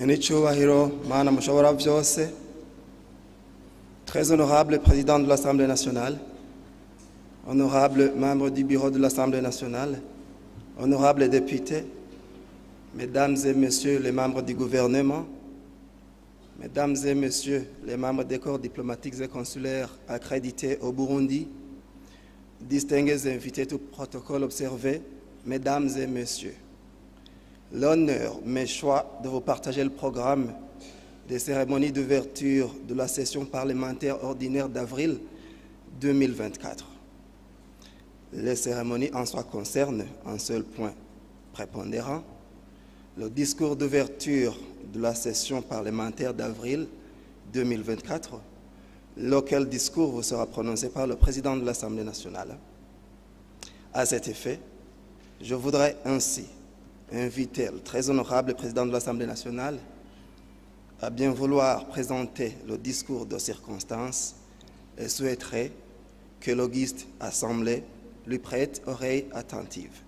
Nyanicyubahiro Mana Mushobora Byose, très honorable président de l'Assemblée nationale, honorable membre du bureau de l'Assemblée nationale, honorables députés, mesdames et messieurs les membres du gouvernement, mesdames et messieurs les membres des corps diplomatiques et consulaires accrédités au Burundi, distingués invités, tout protocole observé, mesdames et messieurs, l'honneur m'est choix de vous partager le programme des cérémonies d'ouverture de la session parlementaire ordinaire d'avril 2024. Les cérémonies en soi concernent un seul point prépondérant, le discours d'ouverture de la session parlementaire d'avril 2024, lequel discours vous sera prononcé par le président de l'Assemblée nationale. À cet effet, je voudrais ainsi inviter le très honorable président de l'Assemblée nationale à bien vouloir présenter le discours de circonstance et souhaiterais que l'auguste Assemblée lui prête oreille attentive.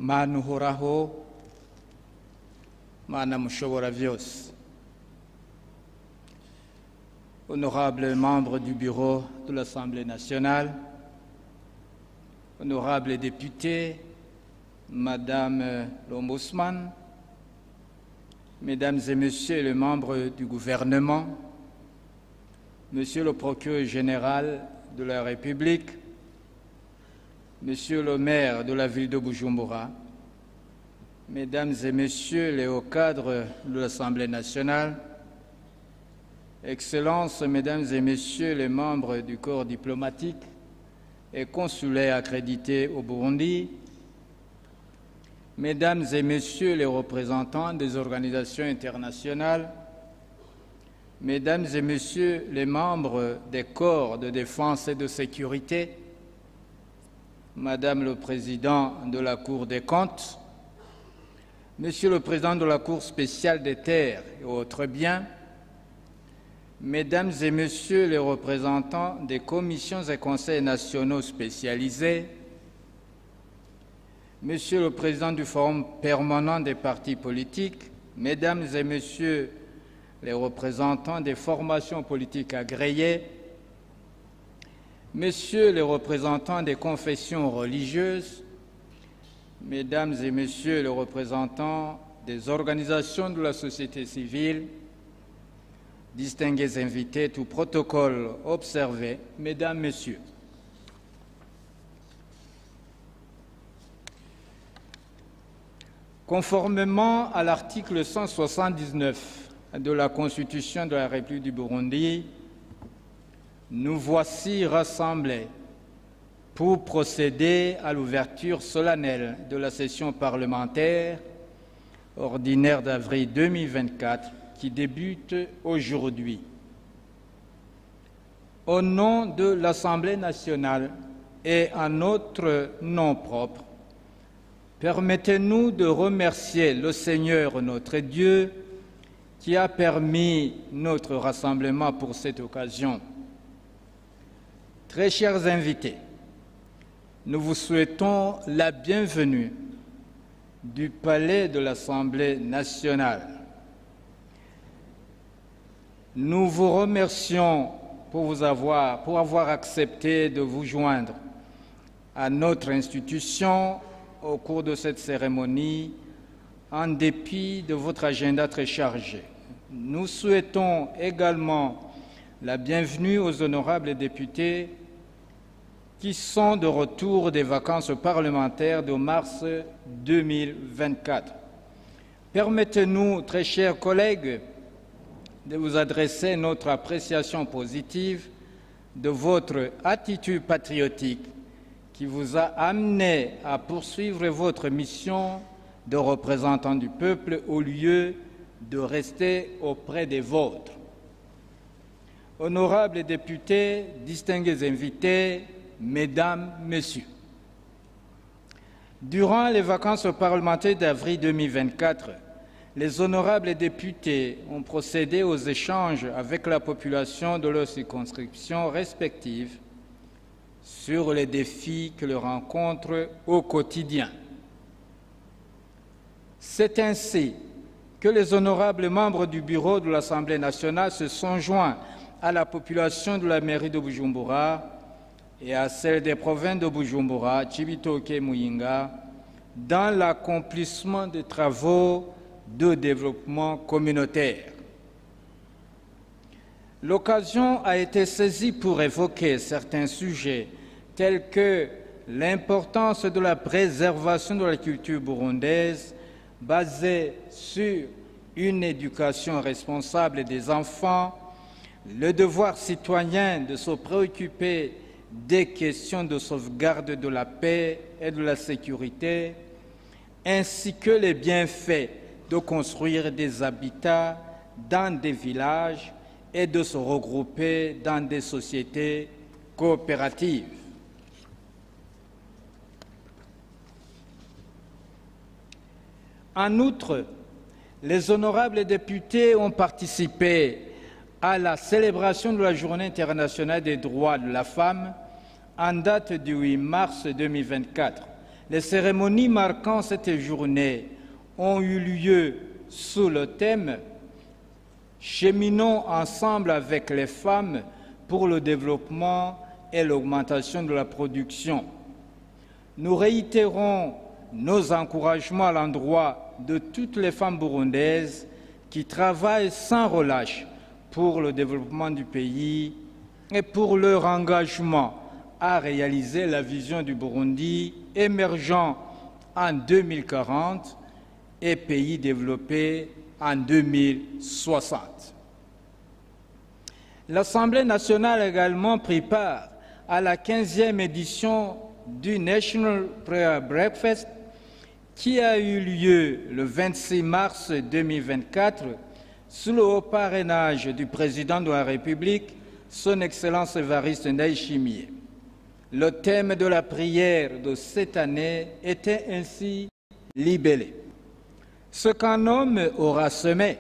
Mana uhoraho, Mana Mushobora Byose, honorables membres du bureau de l'Assemblée nationale, honorables députés, Madame l'Ombudsman, Mesdames et Messieurs les membres du gouvernement, Monsieur le procureur général de la République, Monsieur le maire de la ville de Bujumbura, Mesdames et Messieurs les hauts cadres de l'Assemblée nationale, Excellences, Mesdames et Messieurs les membres du corps diplomatique et consulaire accrédités au Burundi, Mesdames et Messieurs les représentants des organisations internationales, Mesdames et Messieurs les membres des corps de défense et de sécurité, Madame le Président de la Cour des comptes, Monsieur le Président de la Cour spéciale des terres et autres biens, Mesdames et Messieurs les représentants des commissions et conseils nationaux spécialisés, Monsieur le Président du Forum permanent des partis politiques, Mesdames et Messieurs les représentants des formations politiques agréées, Messieurs les représentants des confessions religieuses, Mesdames et Messieurs les représentants des organisations de la société civile, distingués invités, tout protocole observé, Mesdames, Messieurs. Conformément à l'article 179 de la Constitution de la République du Burundi, nous voici rassemblés pour procéder à l'ouverture solennelle de la session parlementaire ordinaire d'avril 2024 qui débute aujourd'hui. Au nom de l'Assemblée nationale et en notre nom propre, permettez-nous de remercier le Seigneur notre Dieu qui a permis notre rassemblement pour cette occasion. Très chers invités, nous vous souhaitons la bienvenue du Palais de l'Assemblée nationale. Nous vous remercions pour avoir accepté de vous joindre à notre institution au cours de cette cérémonie, en dépit de votre agenda très chargé. Nous souhaitons également la bienvenue aux honorables députés qui sont de retour des vacances parlementaires de mars 2024. Permettez-nous, très chers collègues, de vous adresser notre appréciation positive de votre attitude patriotique qui vous a amené à poursuivre votre mission de représentant du peuple au lieu de rester auprès des vôtres. Honorables députés, distingués invités, Mesdames, Messieurs, durant les vacances parlementaires d'avril 2024, les honorables députés ont procédé aux échanges avec la population de leurs circonscriptions respectives sur les défis que leur rencontrent au quotidien. C'est ainsi que les honorables membres du bureau de l'Assemblée nationale se sont joints à la population de la mairie de Bujumbura et à celle des provinces de Bujumbura, Cibitoke et Muyinga dans l'accomplissement des travaux de développement communautaire. L'occasion a été saisie pour évoquer certains sujets tels que l'importance de la préservation de la culture burundaise basée sur une éducation responsable des enfants, le devoir citoyen de se préoccuper des questions de sauvegarde de la paix et de la sécurité, ainsi que les bienfaits de construire des habitats dans des villages et de se regrouper dans des sociétés coopératives. En outre, les honorables députés ont participé à la célébration de la Journée internationale des droits de la femme en date du 8 mars 2024. Les cérémonies marquant cette journée ont eu lieu sous le thème « Cheminons ensemble avec les femmes pour le développement et l'augmentation de la production ». Nous réitérons nos encouragements à l'endroit de toutes les femmes burundaises qui travaillent sans relâche pour le développement du pays et pour leur engagement à réaliser la vision du Burundi émergent en 2040 et pays développé en 2060. L'Assemblée nationale a également pris part à la 15e édition du National Prayer Breakfast qui a eu lieu le 26 mars 2024 sous le haut parrainage du président de la République, son Excellence Évariste Ndayishimiye. Le thème de la prière de cette année était ainsi libellé. Ce qu'un homme aura semé,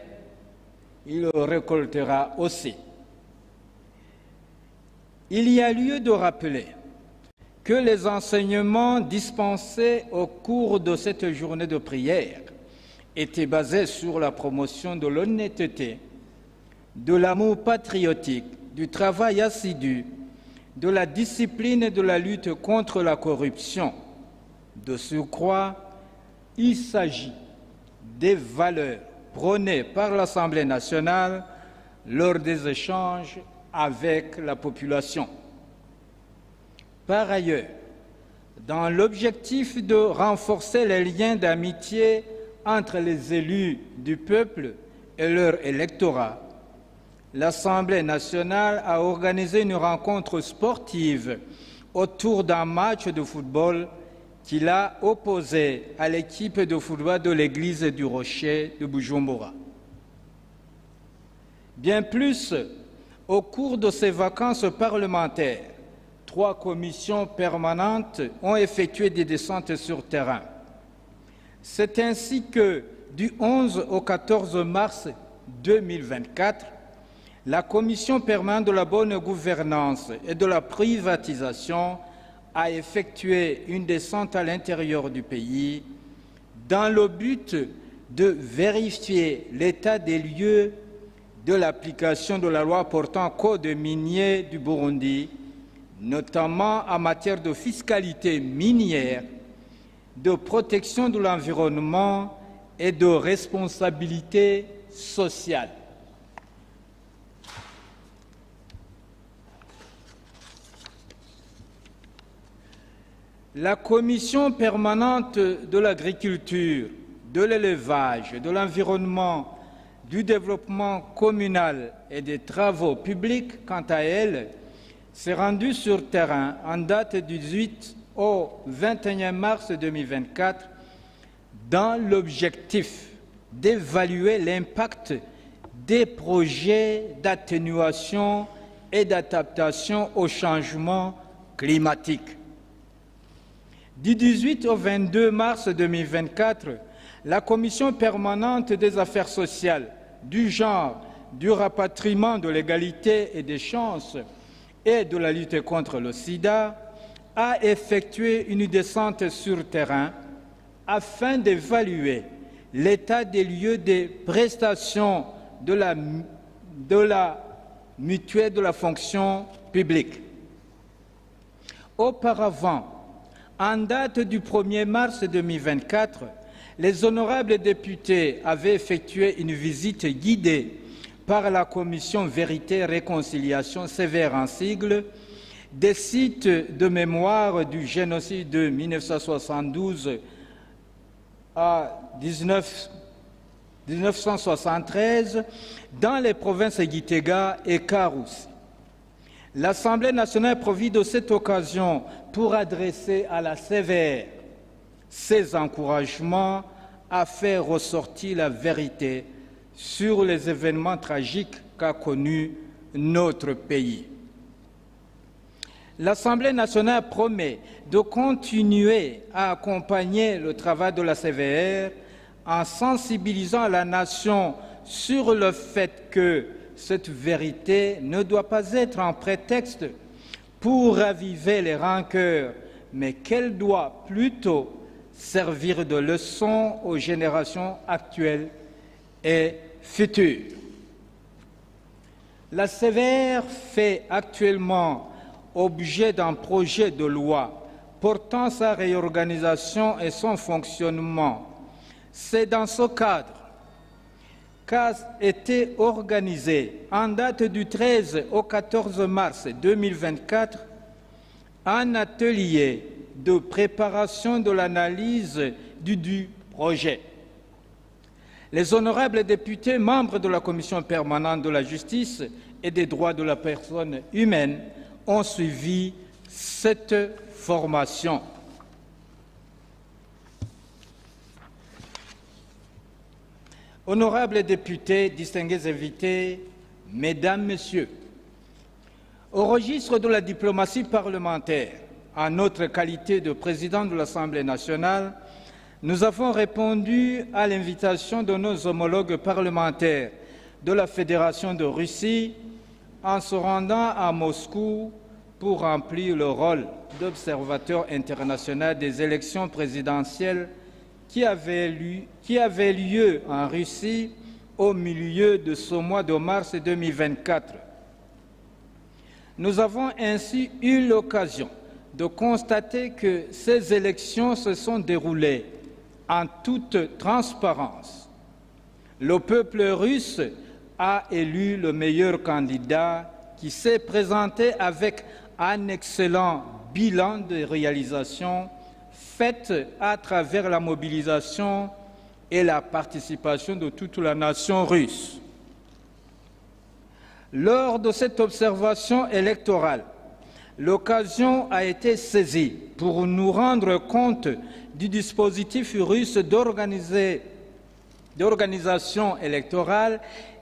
il le récoltera aussi. Il y a lieu de rappeler que les enseignements dispensés au cours de cette journée de prière étaient basés sur la promotion de l'honnêteté, de l'amour patriotique, du travail assidu, de la discipline et de la lutte contre la corruption. De surcroît, il s'agit des valeurs prônées par l'Assemblée nationale lors des échanges avec la population. Par ailleurs, dans l'objectif de renforcer les liens d'amitié entre les élus du peuple et leur électorat, l'Assemblée nationale a organisé une rencontre sportive autour d'un match de football qu'il a opposé à l'équipe de football de l'église du Rocher de Bujumbura. Bien plus, au cours de ces vacances parlementaires, 3 commissions permanentes ont effectué des descentes sur terrain. C'est ainsi que, du 11 au 14 mars 2024, la Commission permanente de la bonne gouvernance et de la privatisation a effectué une descente à l'intérieur du pays dans le but de vérifier l'état des lieux de l'application de la loi portant code minier du Burundi, notamment en matière de fiscalité minière, de protection de l'environnement et de responsabilité sociale. la Commission permanente de l'agriculture, de l'élevage, de l'environnement, du développement communal et des travaux publics, quant à elle, s'est rendue sur terrain en date du 18 au 21 mars 2024 dans l'objectif d'évaluer l'impact des projets d'atténuation et d'adaptation au changement climatique. Du 18 au 22 mars 2024, la Commission permanente des affaires sociales, du genre, du rapatriement, de l'égalité et des chances et de la lutte contre le sida a effectué une descente sur terrain afin d'évaluer l'état des lieux des prestations de la mutuelle de la fonction publique. Auparavant, en date du 1er mars 2024, les honorables députés avaient effectué une visite guidée par la Commission Vérité et Réconciliation, sévère en sigle, des sites de mémoire du génocide de 1972 à 1973 dans les provinces Gitega et Karousse. L'Assemblée nationale profite de cette occasion pour adresser à la CVR ses encouragements à faire ressortir la vérité sur les événements tragiques qu'a connus notre pays. L'Assemblée nationale promet de continuer à accompagner le travail de la CVR en sensibilisant la nation sur le fait que cette vérité ne doit pas être un prétexte pour raviver les rancœurs, mais qu'elle doit plutôt servir de leçon aux générations actuelles et futures. La CVR fait actuellement objet d'un projet de loi portant sa réorganisation et son fonctionnement. C'est dans ce cadre qu'a été organisé, en date du 13 au 14 mars 2024, un atelier de préparation de l'analyse du projet. Les honorables députés, membres de la Commission permanente de la justice et des droits de la personne humaine, ont suivi cette formation. Honorables députés, distingués invités, Mesdames, Messieurs, au registre de la diplomatie parlementaire, en notre qualité de président de l'Assemblée nationale, nous avons répondu à l'invitation de nos homologues parlementaires de la Fédération de Russie en se rendant à Moscou pour remplir le rôle d'observateur international des élections présidentielles qui avaient lieu en Russie au milieu de ce mois de mars 2024. Nous avons ainsi eu l'occasion de constater que ces élections se sont déroulées en toute transparence. Le peuple russe a élu le meilleur candidat qui s'est présenté avec un excellent bilan de réalisation faite à travers la mobilisation et la participation de toute la nation russe. Lors de cette observation électorale, l'occasion a été saisie pour nous rendre compte du dispositif russe d'organisation électorale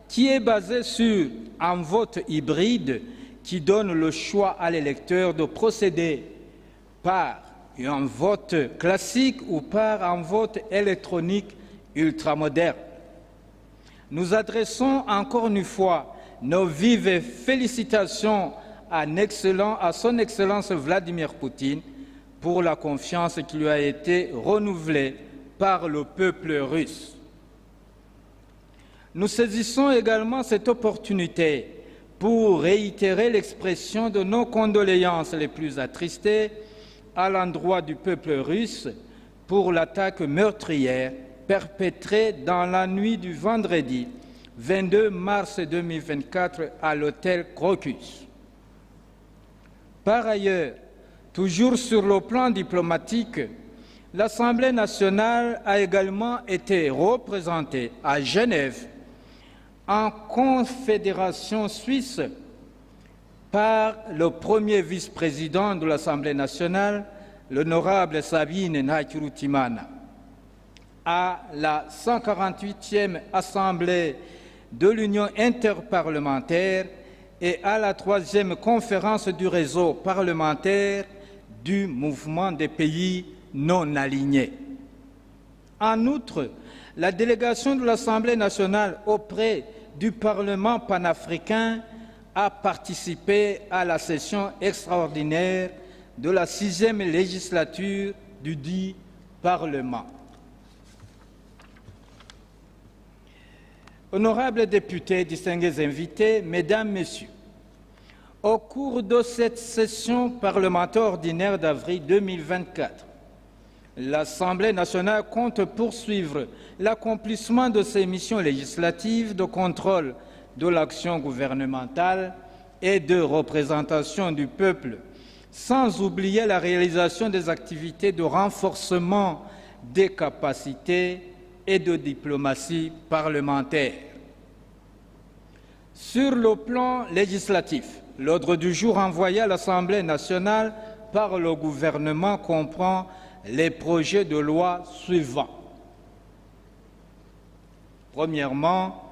qui est basé sur un vote hybride qui donne le choix à l'électeur de procéder par un vote classique ou par un vote électronique ultramoderne. Nous adressons encore une fois nos vives félicitations à son Excellence Vladimir Poutine pour la confiance qui lui a été renouvelée par le peuple russe. Nous saisissons également cette opportunité pour réitérer l'expression de nos condoléances les plus attristées à l'endroit du peuple russe pour l'attaque meurtrière perpétrée dans la nuit du vendredi 22 mars 2024 à l'hôtel Crocus. Par ailleurs, Toujours sur le plan diplomatique, l'Assemblée nationale a également été représentée à Genève en Confédération suisse par le premier vice-président de l'Assemblée nationale, l'honorable Sabine Ntakirutimana. À la 148e Assemblée de l'Union interparlementaire et à la 3e conférence du réseau parlementaire du mouvement des pays non alignés. En outre, la délégation de l'Assemblée nationale auprès du Parlement panafricain a participé à la session extraordinaire de la 6e législature du dit Parlement. Honorables députés, distingués invités, Mesdames, Messieurs, au cours de cette session parlementaire ordinaire d'avril 2024, l'Assemblée nationale compte poursuivre l'accomplissement de ses missions législatives de contrôle de l'action gouvernementale et de représentation du peuple, sans oublier la réalisation des activités de renforcement des capacités et de diplomatie parlementaire. Sur le plan législatif, l'ordre du jour envoyé à l'Assemblée nationale par le gouvernement comprend les projets de loi suivants. Premièrement,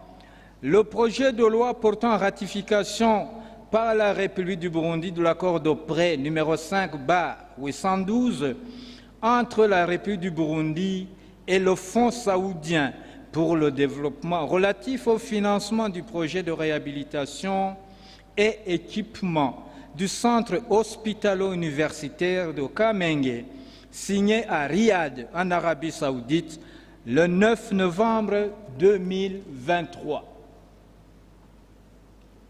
le projet de loi portant ratification par la République du Burundi de l'accord de prêt numéro 5/812 entre la République du Burundi et le Fonds saoudien pour le développement relatif au financement du projet de réhabilitation et équipement du centre hospitalo-universitaire de Kamenge, signé à Riyad, en Arabie saoudite, le 9 novembre 2023.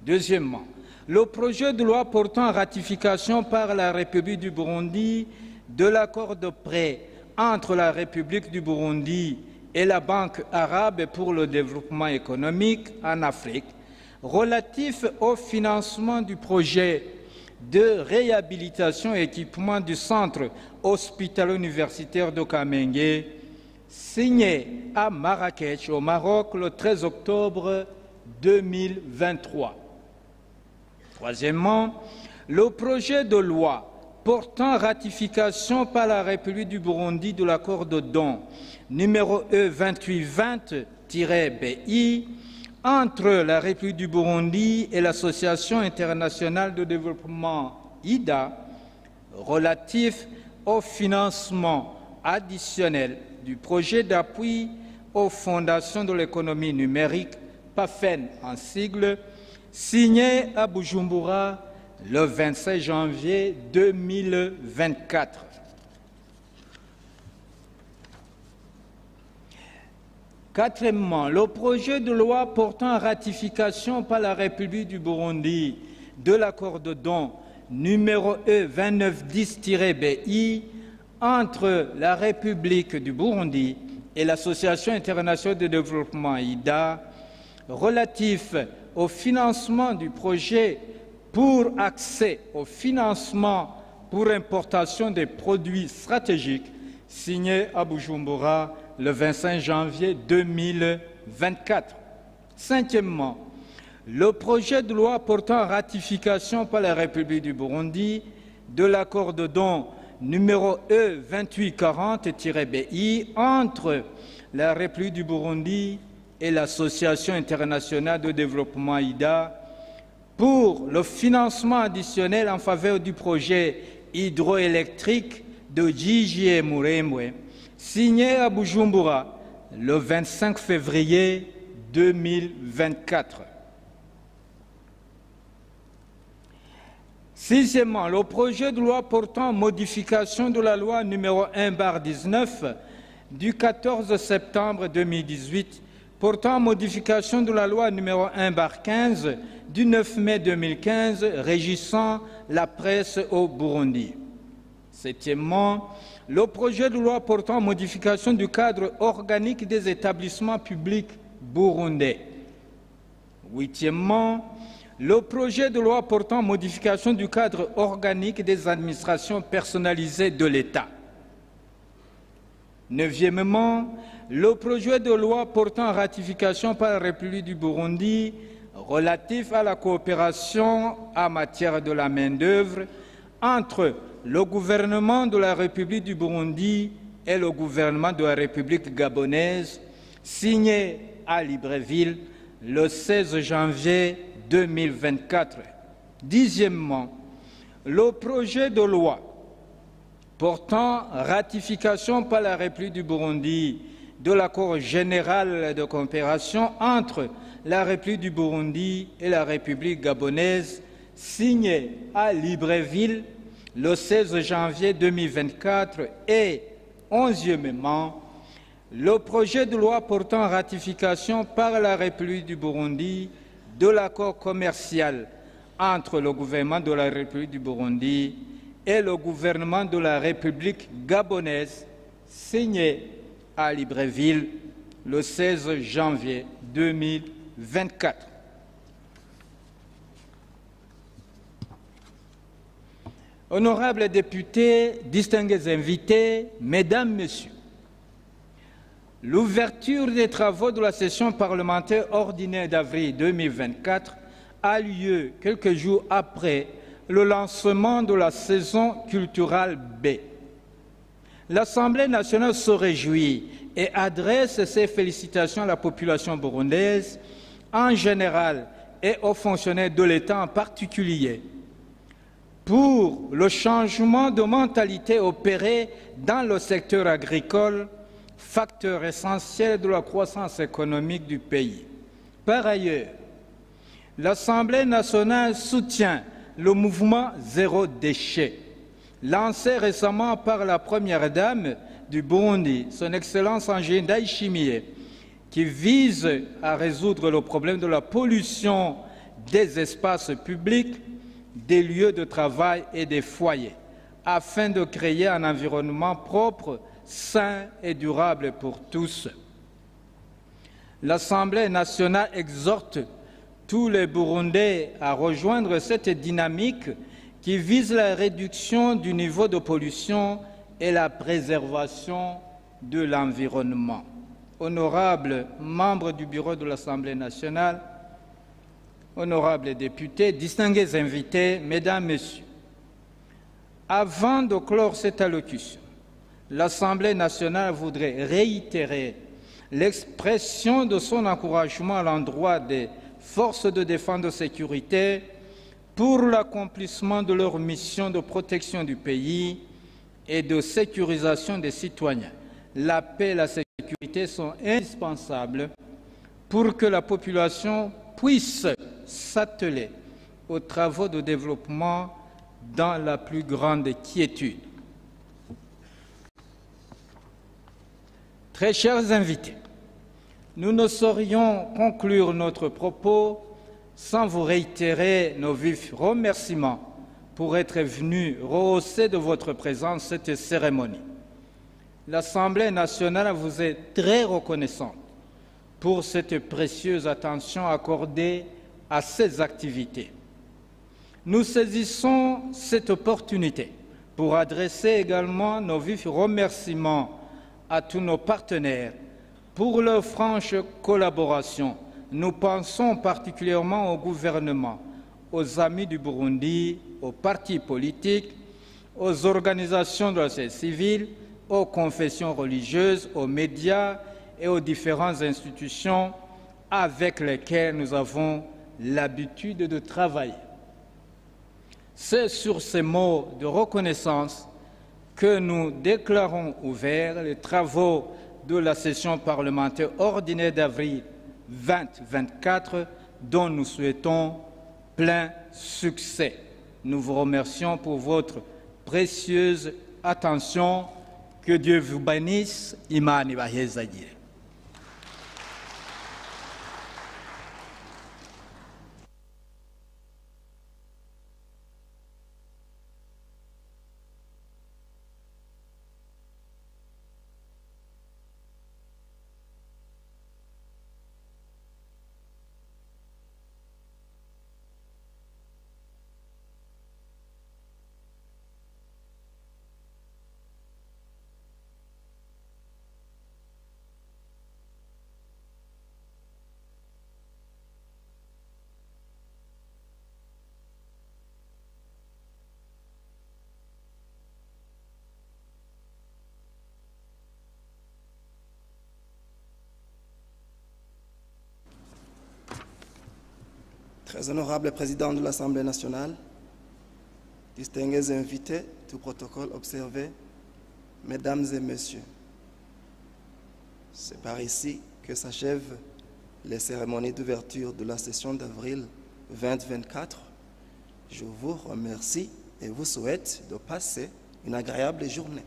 Deuxièmement, le projet de loi portant ratification par la République du Burundi de l'accord de prêt entre la République du Burundi et la Banque arabe pour le développement économique en Afrique, relatif au financement du projet de réhabilitation et équipement du centre hospitalo-universitaire de Kamenge, signé à Marrakech, au Maroc, le 13 octobre 2023. Troisièmement, le projet de loi portant ratification par la République du Burundi de l'accord de don numéro E2820-BI entre la République du Burundi et l'Association internationale de développement IDA relatif au financement additionnel du projet d'appui aux fondations de l'économie numérique, PAFEN en sigle, signé à Bujumbura le 25 janvier 2024. Quatrièmement, le projet de loi portant ratification par la République du Burundi de l'accord de don numéro E2910-BI entre la République du Burundi et l'Association internationale de développement IDA relatif au financement du projet pour accès au financement pour importation des produits stratégiques, signé à Bujumbura le 25 janvier 2024. Cinquièmement, le projet de loi portant ratification par la République du Burundi de l'accord de don numéro E2840-BI entre la République du Burundi et l'Association internationale de développement IDA pour le financement additionnel en faveur du projet hydroélectrique de Gigi Murembwe, signé à Bujumbura le 25 février 2024. Sixièmement, le projet de loi portant modification de la loi numéro 1/19 du 14 septembre 2018 portant modification de la loi numéro 1/15 du 9 mai 2015 régissant la presse au Burundi. Septièmement, le projet de loi portant modification du cadre organique des établissements publics burundais. Huitièmement, le projet de loi portant modification du cadre organique des administrations personnalisées de l'État. Neuvièmement, le projet de loi portant ratification par la République du Burundi relatif à la coopération en matière de la main-d'œuvre entre le gouvernement de la République du Burundi et le gouvernement de la République gabonaise, signé à Libreville le 16 janvier 2024. Dixièmement, le projet de loi portant ratification par la République du Burundi de l'accord général de coopération entre la République du Burundi et la République gabonaise, signé à Libreville le 16 janvier 2024 et, onzièmement, le projet de loi portant ratification par la République du Burundi de l'accord commercial entre le gouvernement de la République du Burundi et le gouvernement de la République gabonaise, signé à Libreville le 16 janvier 2024. Honorables députés, distingués invités, Mesdames, Messieurs, l'ouverture des travaux de la session parlementaire ordinaire d'avril 2024 a lieu quelques jours après le lancement de la saison culturelle B. L'Assemblée nationale se réjouit et adresse ses félicitations à la population burundaise en général et aux fonctionnaires de l'État en particulier pour le changement de mentalité opéré dans le secteur agricole, facteur essentiel de la croissance économique du pays. Par ailleurs, l'Assemblée nationale soutient le mouvement Zéro déchet, lancé récemment par la Première Dame du Burundi, son Excellence Angéline Ndayishimiye, qui vise à résoudre le problème de la pollution des espaces publics, des lieux de travail et des foyers, afin de créer un environnement propre, sain et durable pour tous. L'Assemblée nationale exhorte tous les Burundais à rejoindre cette dynamique qui vise la réduction du niveau de pollution et la préservation de l'environnement. Honorables membres du bureau de l'Assemblée nationale, honorables députés, distingués invités, Mesdames, Messieurs, avant de clore cette allocution, l'Assemblée nationale voudrait réitérer l'expression de son encouragement à l'endroit des forces de défense et de sécurité pour l'accomplissement de leur mission de protection du pays et de sécurisation des citoyens. La paix et la sécurité sont indispensables pour que la population puisse s'atteler aux travaux de développement dans la plus grande quiétude. Très chers invités, nous ne saurions conclure notre propos sans vous réitérer nos vifs remerciements pour être venus rehausser de votre présence cette cérémonie. L'Assemblée nationale vous est très reconnaissante pour cette précieuse attention accordée à ces activités. Nous saisissons cette opportunité pour adresser également nos vifs remerciements à tous nos partenaires pour leur franche collaboration. Nous pensons particulièrement au gouvernement, aux amis du Burundi, aux partis politiques, aux organisations de la société civile, aux confessions religieuses, aux médias et aux différentes institutions avec lesquelles nous avons l'habitude de travailler. C'est sur ces mots de reconnaissance que nous déclarons ouverts les travaux de la session parlementaire ordinaire d'avril 2024 dont nous souhaitons plein succès. Nous vous remercions pour votre précieuse attention. Que Dieu vous bénisse. Imani bahezagire. Très honorable président de l'Assemblée nationale, distingués invités, tout protocole observé, mesdames et messieurs, c'est par ici que s'achèvent les cérémonies d'ouverture de la session d'avril 2024. Je vous remercie et vous souhaite de passer une agréable journée.